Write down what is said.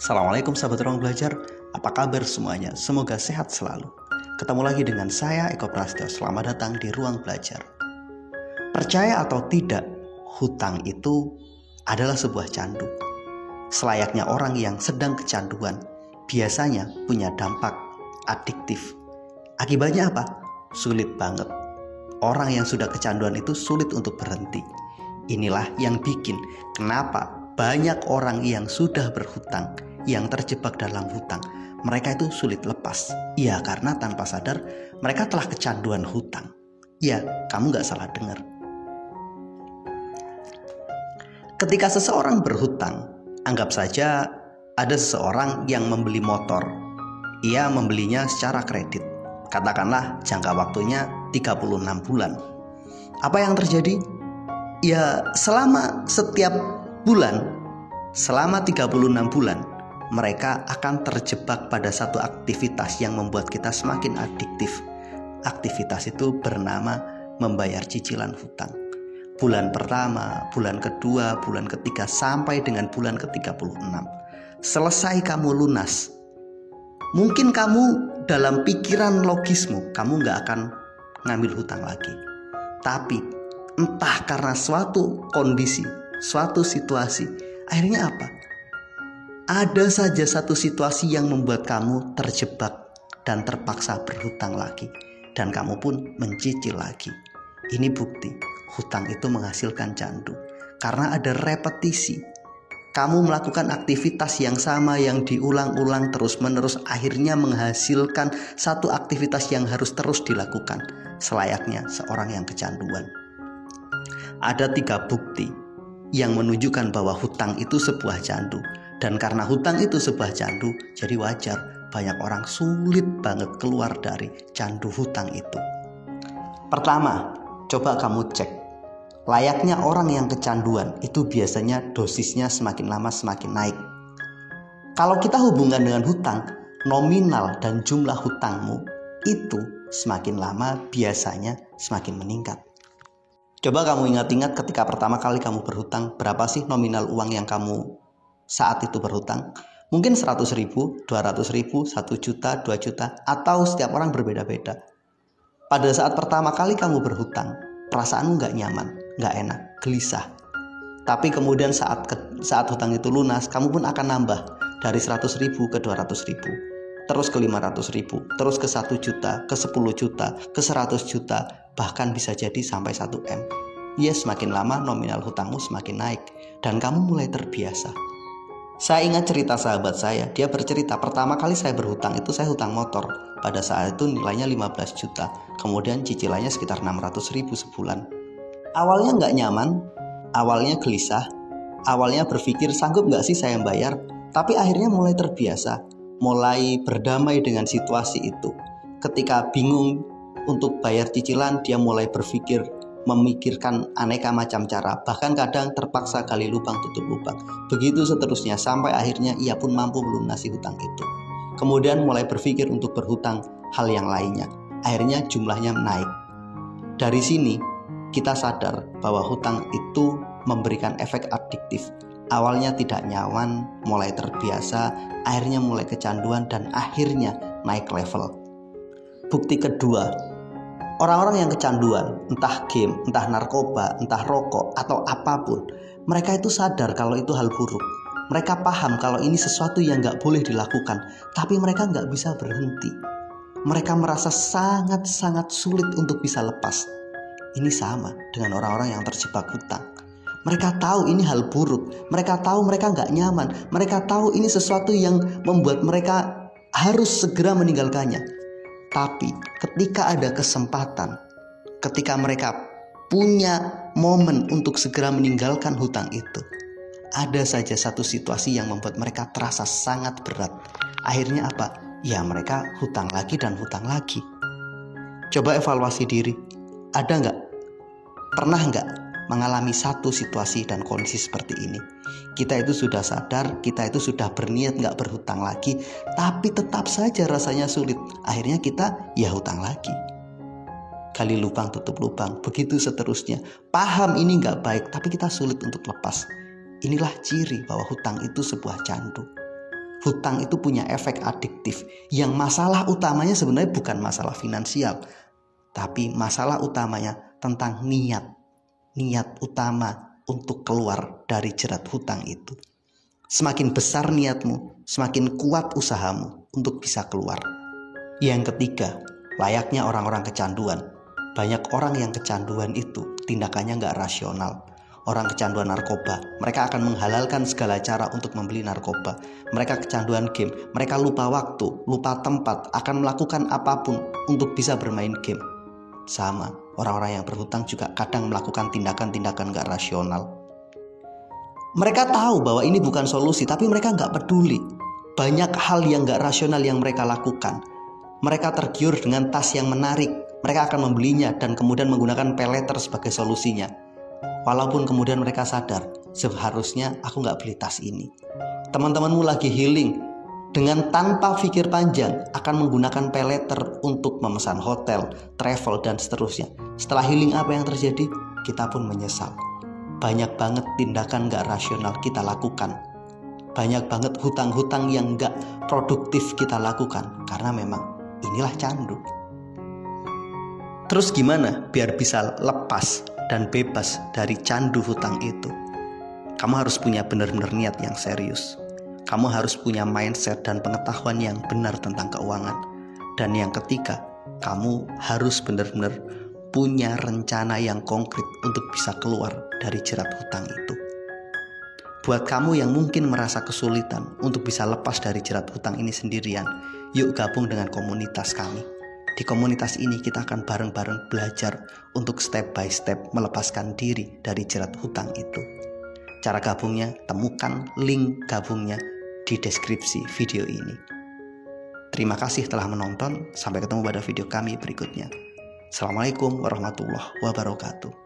Assalamualaikum sahabat ruang belajar, apa kabar semuanya? Semoga sehat selalu. Ketemu lagi dengan saya Eko Prasetyo, selamat datang di ruang belajar. Percaya atau tidak, hutang itu adalah sebuah candu. Selayaknya orang yang sedang kecanduan, biasanya punya dampak adiktif. Akibatnya apa? Sulit banget. Orang yang sudah kecanduan itu sulit untuk berhenti. Inilah yang bikin kenapa banyak orang yang sudah berhutang, yang terjebak dalam hutang, mereka itu sulit lepas. Ya, karena tanpa sadar mereka telah kecanduan hutang. Ya, kamu gak salah dengar. Ketika seseorang berhutang, anggap saja ada seseorang yang membeli motor. Ia membelinya secara kredit. Katakanlah jangka waktunya 36 bulan. Apa yang terjadi? Ya, selama setiap bulan, selama 36 bulan, mereka akan terjebak pada satu aktivitas yang membuat kita semakin adiktif. Aktivitas itu bernama membayar cicilan hutang. Bulan pertama, bulan kedua, bulan ketiga, sampai dengan bulan ke-36. Selesai kamu lunas. Mungkin kamu dalam pikiran logismu, kamu gak akan ngambil hutang lagi. Tapi entah karena suatu kondisi, suatu situasi, akhirnya apa? Ada saja satu situasi yang membuat kamu terjebak dan terpaksa berhutang lagi, dan kamu pun mencicil lagi. Ini bukti hutang itu menghasilkan candu, karena ada repetisi. Kamu melakukan aktivitas yang sama yang diulang-ulang terus-menerus, akhirnya menghasilkan satu aktivitas yang harus terus dilakukan, selayaknya seorang yang kecanduan. Ada 3 bukti yang menunjukkan bahwa hutang itu sebuah candu. Dan karena hutang itu sebuah candu, jadi wajar banyak orang sulit banget keluar dari candu hutang itu. Pertama, coba kamu cek. Layaknya orang yang kecanduan itu biasanya dosisnya semakin lama semakin naik. Kalau kita hubungkan dengan hutang, nominal dan jumlah hutangmu itu semakin lama biasanya semakin meningkat. Coba kamu ingat-ingat ketika pertama kali kamu berhutang, berapa sih nominal uang yang kamu saat itu berhutang? Mungkin 100 ribu, 200 ribu, 1 juta, 2 juta, atau setiap orang berbeda-beda. Pada saat pertama kali kamu berhutang, perasaanmu gak nyaman, gak enak, gelisah. Tapi kemudian saat hutang itu lunas, kamu pun akan nambah dari 100 ribu ke 200 ribu, terus ke 500 ribu, terus ke 1 juta, ke 10 juta, ke 100 juta, bahkan bisa jadi sampai 1 M. Ya, semakin lama nominal hutangmu semakin naik dan kamu mulai terbiasa. Saya ingat cerita sahabat saya, dia bercerita pertama kali saya berhutang itu saya hutang motor. Pada saat itu nilainya 15 juta, kemudian cicilannya sekitar 600 ribu sebulan. Awalnya nggak nyaman, awalnya gelisah, awalnya berpikir sanggup nggak sih saya bayar, tapi akhirnya mulai terbiasa, mulai berdamai dengan situasi itu. Ketika bingung untuk bayar cicilan, dia mulai berpikir, memikirkan aneka macam cara, bahkan kadang terpaksa gali lubang tutup lubang. Begitu seterusnya sampai akhirnya ia pun mampu melunasi hutang itu. Kemudian mulai berpikir untuk berhutang hal yang lainnya. Akhirnya jumlahnya naik. Dari sini kita sadar bahwa hutang itu memberikan efek adiktif. Awalnya tidak nyaman, mulai terbiasa, akhirnya mulai kecanduan, dan akhirnya naik level. Bukti kedua, orang-orang yang kecanduan, entah game, entah narkoba, entah rokok, atau apapun, mereka itu sadar kalau itu hal buruk. Mereka paham kalau ini sesuatu yang gak boleh dilakukan, tapi mereka gak bisa berhenti. Mereka merasa sangat-sangat sulit untuk bisa lepas. Ini sama dengan orang-orang yang terjebak hutang. Mereka tahu ini hal buruk, mereka tahu mereka gak nyaman, mereka tahu ini sesuatu yang membuat mereka harus segera meninggalkannya. Tapi ketika ada kesempatan, ketika mereka punya momen untuk segera meninggalkan hutang itu, ada saja satu situasi yang membuat mereka terasa sangat berat. Akhirnya apa? Ya, mereka hutang lagi dan hutang lagi. Coba evaluasi diri. Ada nggak? Pernah nggak mengalami satu situasi dan kondisi seperti ini? Kita itu sudah sadar, kita itu sudah berniat nggak berhutang lagi, tapi tetap saja rasanya sulit. Akhirnya kita ya hutang lagi. Gali lubang tutup lubang, begitu seterusnya. Paham ini nggak baik, tapi kita sulit untuk lepas. Inilah ciri bahwa hutang itu sebuah candu. hutang itu punya efek adiktif. Yang masalah utamanya sebenarnya bukan masalah finansial, tapi masalah utamanya tentang niat utama untuk keluar dari jerat hutang itu. Semakin besar niatmu, semakin kuat usahamu untuk bisa keluar. Yang ketiga, layaknya orang-orang kecanduan. Banyak orang yang kecanduan itu tindakannya nggak rasional. Orang kecanduan narkoba, mereka akan menghalalkan segala cara untuk membeli narkoba. Mereka kecanduan game, mereka lupa waktu, lupa tempat, akan melakukan apapun untuk bisa bermain game. Sama, orang-orang yang berhutang juga kadang melakukan tindakan-tindakan gak rasional. Mereka tahu bahwa ini bukan solusi, tapi mereka gak peduli. Banyak hal yang gak rasional yang mereka lakukan. Mereka tergiur dengan tas yang menarik. Mereka akan membelinya dan kemudian menggunakan paylater sebagai solusinya. Walaupun kemudian mereka sadar, seharusnya aku gak beli tas ini. Teman-temanmu lagi healing, dengan tanpa pikir panjang akan menggunakan paylater untuk memesan hotel, travel, dan seterusnya. Setelah healing apa yang terjadi? Kita pun menyesal. Banyak banget tindakan gak rasional kita lakukan. Banyak banget hutang-hutang yang gak produktif kita lakukan. Karena memang inilah candu. Terus gimana biar bisa lepas dan bebas dari candu hutang itu? Kamu harus punya benar-benar niat yang serius. Kamu harus punya mindset dan pengetahuan yang benar tentang keuangan. Dan yang ketiga, kamu harus benar-benar punya rencana yang konkret untuk bisa keluar dari jerat hutang itu. Buat kamu yang mungkin merasa kesulitan untuk bisa lepas dari jerat hutang ini sendirian, yuk gabung dengan komunitas kami. Di komunitas ini kita akan bareng-bareng belajar untuk step by step melepaskan diri dari jerat hutang itu. Cara gabungnya, temukan link gabungnya di deskripsi video ini. Terima kasih telah menonton. Sampai ketemu pada video kami berikutnya. Assalamualaikum warahmatullahi wabarakatuh.